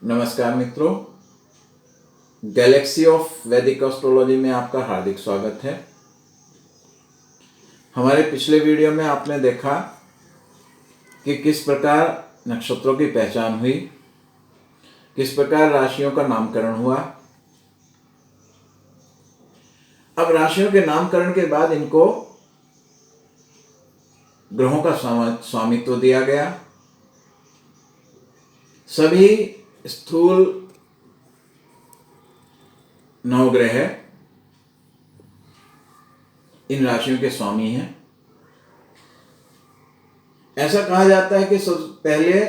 नमस्कार मित्रों, Galaxy of वैदिक एस्ट्रोलॉजी में आपका हार्दिक स्वागत है। हमारे पिछले वीडियो में आपने देखा कि किस प्रकार नक्षत्रों की पहचान हुई, किस प्रकार राशियों का नामकरण हुआ। अब राशियों के नामकरण के बाद इनको ग्रहों का स्वामित्व दिया गया। सभी स्थूल नवग्रह इन राशियों के स्वामी हैं। ऐसा कहा जाता है कि सबसे पहले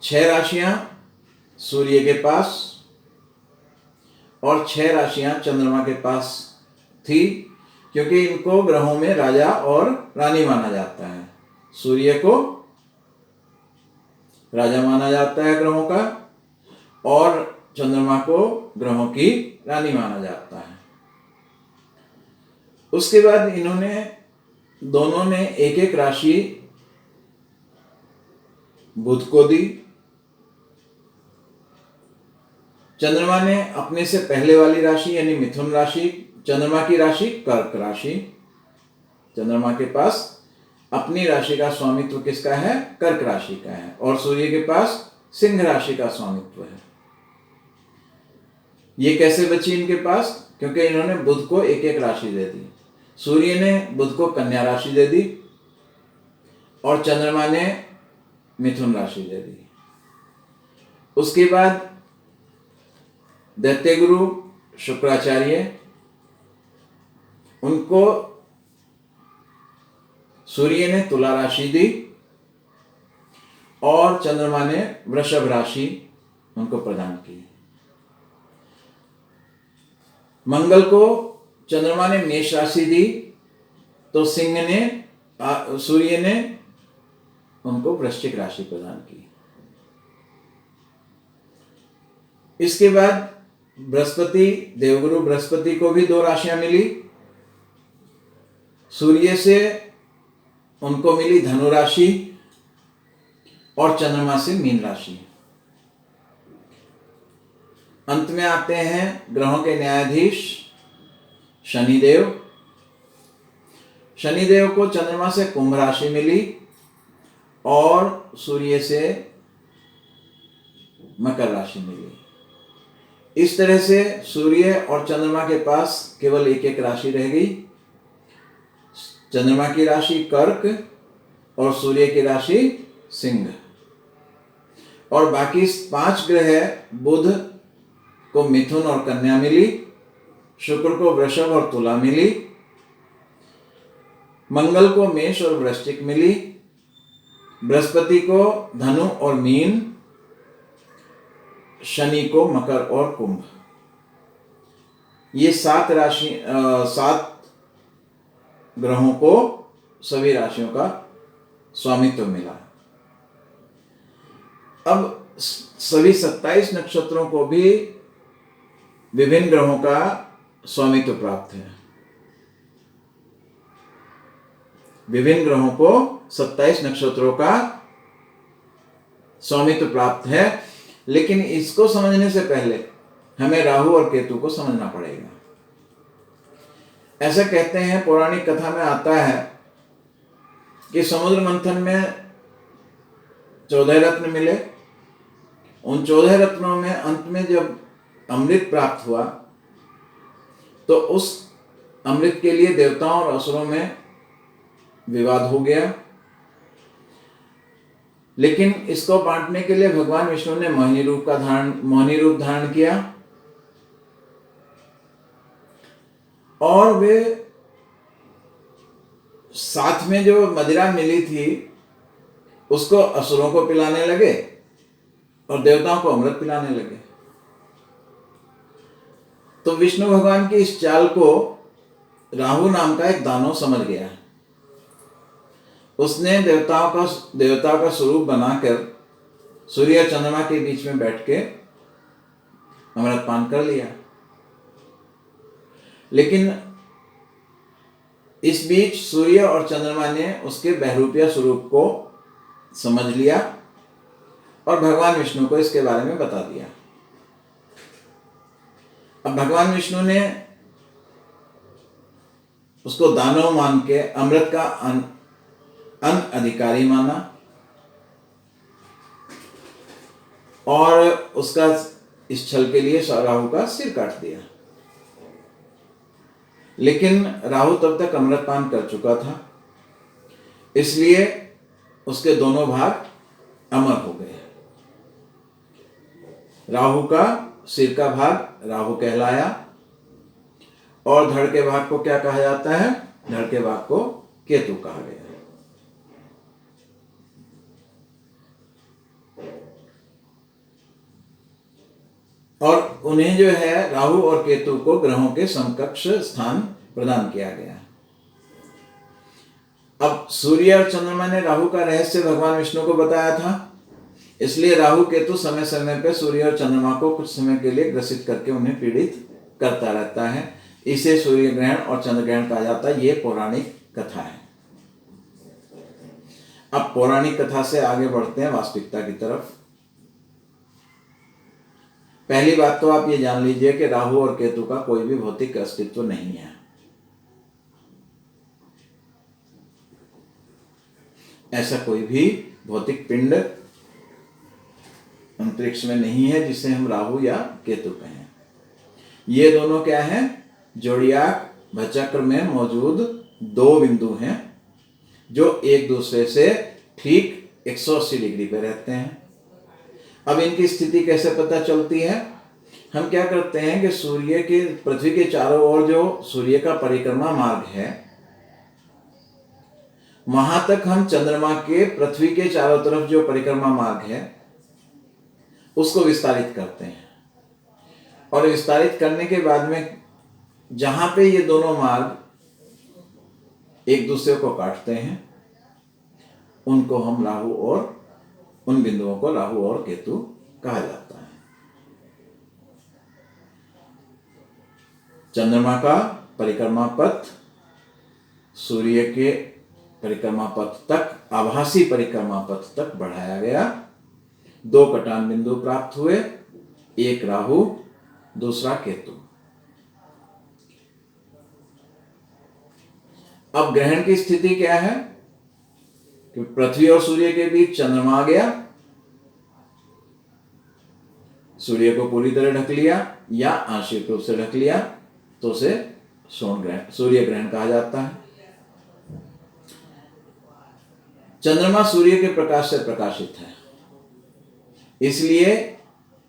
6 राशियां सूर्य के पास और 6 राशियां चंद्रमा के पास थी, क्योंकि इनको ग्रहों में राजा और रानी माना जाता है। सूर्य को राजा माना जाता है ग्रहों का, और चंद्रमा को ग्रहों की रानी माना जाता है। उसके बाद दोनों ने एक एक राशि बुध को दी। चंद्रमा ने अपने से पहले वाली राशि यानी मिथुन राशि, चंद्रमा की राशि कर्क राशि। चंद्रमा के पास अपनी राशि का स्वामित्व किसका है? कर्क राशि का है। और सूर्य के पास सिंह राशि का स्वामित्व है। ये कैसे बची इनके पास? क्योंकि इन्होंने बुध को एक एक राशि दे दी। सूर्य ने बुध को कन्या राशि दे दी और चंद्रमा ने मिथुन राशि दे दी। उसके बाद दैत्य गुरु शुक्राचार्य, उनको सूर्य ने तुला राशि दी और चंद्रमा ने वृषभ राशि उनको प्रदान की। मंगल को चंद्रमा ने मेष राशि दी तो सूर्य ने उनको वृश्चिक राशि प्रदान की। इसके बाद देवगुरु बृहस्पति को भी 2 राशियां मिली। सूर्य से उनको मिली धनु राशि और चंद्रमा से मीन राशि। अंत में आते हैं ग्रहों के न्यायाधीश शनिदेव। शनिदेव को चंद्रमा से कुंभ राशि मिली और सूर्य से मकर राशि मिली। इस तरह से सूर्य और चंद्रमा के पास केवल एक एक राशि रह गई। चंद्रमा की राशि कर्क और सूर्य की राशि सिंह। और बाकी 5 ग्रह, बुध को मिथुन और कन्या मिली, शुक्र को वृषभ और तुला मिली, मंगल को मेष और वृश्चिक मिली, बृहस्पति को धनु और मीन, शनि को मकर और कुंभ। ये 7 ग्रहों को सभी राशियों का स्वामित्व मिला। अब सभी 27 नक्षत्रों को भी विभिन्न ग्रहों का स्वामित्व प्राप्त है। विभिन्न ग्रहों को 27 नक्षत्रों का स्वामित्व प्राप्त है, लेकिन इसको समझने से पहले हमें राहु और केतु को समझना पड़ेगा। ऐसा कहते हैं, पौराणिक कथा में आता है कि समुद्र मंथन में 14 रत्न मिले। उन 14 रत्नों में अंत में जब अमृत प्राप्त हुआ तो उस अमृत के लिए देवताओं और असुरों में विवाद हो गया। लेकिन इसको बांटने के लिए भगवान विष्णु ने मोहिनी रूप धारण किया और वे साथ में जो मदिरा मिली थी उसको असुरों को पिलाने लगे और देवताओं को अमृत पिलाने लगे। तो विष्णु भगवान की इस चाल को राहु नाम का एक दानव समझ गया। उसने देवताओं का स्वरूप बनाकर सूर्य और चंद्रमा के बीच में बैठ के अमृत पान कर लिया। लेकिन इस बीच सूर्य और चंद्रमा ने उसके बहरूपिया स्वरूप को समझ लिया और भगवान विष्णु को इसके बारे में बता दिया। अब भगवान विष्णु ने उसको दानव मान के अमृत का अन अधिकारी माना और उसका इस छल के लिए राहु का सिर काट दिया। लेकिन राहु तब तक अमृतपान कर चुका था, इसलिए उसके दोनों भाग अमर हो गए। राहु का सिर का भाग राहु कहलाया और धड़ के भाग को क्या कहा जाता है? धड़ के भाग को केतु कहा गया। और उन्हें जो है राहु और केतु को ग्रहों के समकक्ष स्थान प्रदान किया गया। अब सूर्य और चंद्रमा ने राहु का रहस्य भगवान विष्णु को बताया था, इसलिए राहु केतु समय समय पर सूर्य और चंद्रमा को कुछ समय के लिए ग्रसित करके उन्हें पीड़ित करता रहता है। इसे सूर्य ग्रहण और चंद्र ग्रहण कहा जाता है। ये पौराणिक कथा है। अब पौराणिक कथा से आगे बढ़ते हैं वास्तविकता की तरफ। पहली बात तो आप ये जान लीजिए कि राहु और केतु का कोई भी भौतिक अस्तित्व नहीं है। ऐसा कोई भी भौतिक पिंड अंतरिक्ष में नहीं है जिसे हम राहु या केतु कहें। ये दोनों क्या हैं? जोड़ियाक भचक्र में मौजूद दो बिंदु हैं जो एक दूसरे से ठीक 180 डिग्री पे रहते हैं। अब इनकी स्थिति कैसे पता चलती है? हम क्या करते हैं कि सूर्य के पृथ्वी के चारों ओर जो सूर्य का परिक्रमा मार्ग है, वहां तक हम चंद्रमा के पृथ्वी के चारों तरफ जो परिक्रमा मार्ग है उसको विस्तारित करते हैं। और विस्तारित करने के बाद में जहां पे ये दोनों मार्ग एक दूसरे को काटते हैं, उनको हम राहु और उन बिंदुओं को राहु और केतु कहा जाता है। चंद्रमा का परिक्रमा पथ सूर्य के परिक्रमा पथ तक, आभासी परिक्रमा पथ तक बढ़ाया गया। दो कटान बिंदु प्राप्त हुए, एक राहु दूसरा केतु। अब ग्रहण की स्थिति क्या है कि पृथ्वी और सूर्य के बीच चंद्रमा आ गया, सूर्य को पूरी तरह ढक लिया या आंशिक रूप से ढक लिया, तो उसे सूर्य ग्रहण कहा जाता है। चंद्रमा सूर्य के प्रकाश से प्रकाशित है, इसलिए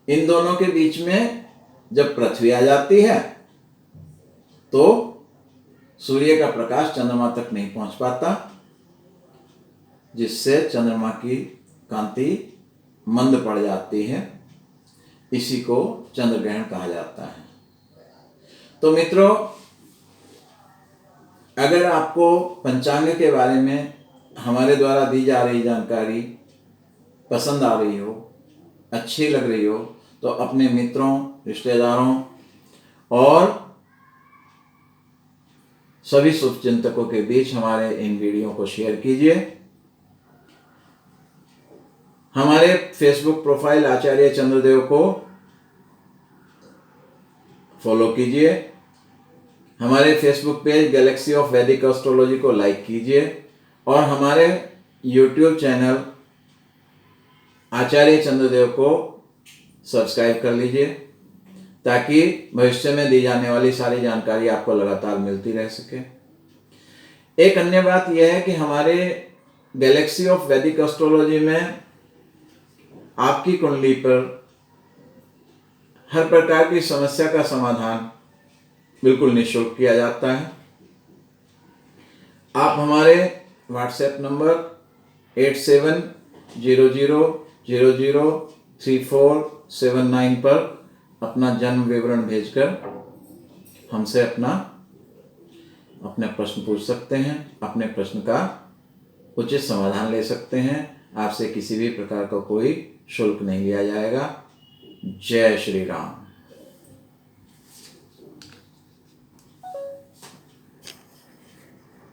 इन दोनों के बीच में जब पृथ्वी आ जाती है तो सूर्य का प्रकाश चंद्रमा तक नहीं पहुंच पाता, जिससे चंद्रमा की कांति मंद पड़ जाती है। इसी को चंद्र ग्रहण कहा जाता है। तो मित्रों, अगर आपको पंचांग के बारे में हमारे द्वारा दी जा रही जानकारी पसंद आ रही हो, अच्छी लग रही हो, तो अपने मित्रों, रिश्तेदारों और सभी शुभचिंतकों के बीच हमारे इन वीडियो को शेयर कीजिए। हमारे फेसबुक प्रोफाइल आचार्य चंद्रदेव को फॉलो कीजिए। हमारे फेसबुक पेज गैलेक्सी ऑफ वैदिक एस्ट्रोलॉजी को लाइक कीजिए और हमारे यूट्यूब चैनल आचार्य चंद्रदेव को सब्सक्राइब कर लीजिए, ताकि भविष्य में दी जाने वाली सारी जानकारी आपको लगातार मिलती रह सके। एक अन्य बात यह है कि हमारे गैलेक्सी ऑफ वैदिक एस्ट्रोलॉजी में आपकी कुंडली पर हर प्रकार की समस्या का समाधान बिल्कुल निःशुल्क किया जाता है। आप हमारे व्हाट्सएप नंबर 8700003479 पर अपना जन्म विवरण भेजकर हमसे अपने प्रश्न पूछ सकते हैं, अपने प्रश्न का उचित समाधान ले सकते हैं। आपसे किसी भी प्रकार का कोई शुल्क नहीं लिया जाएगा। जय श्री राम।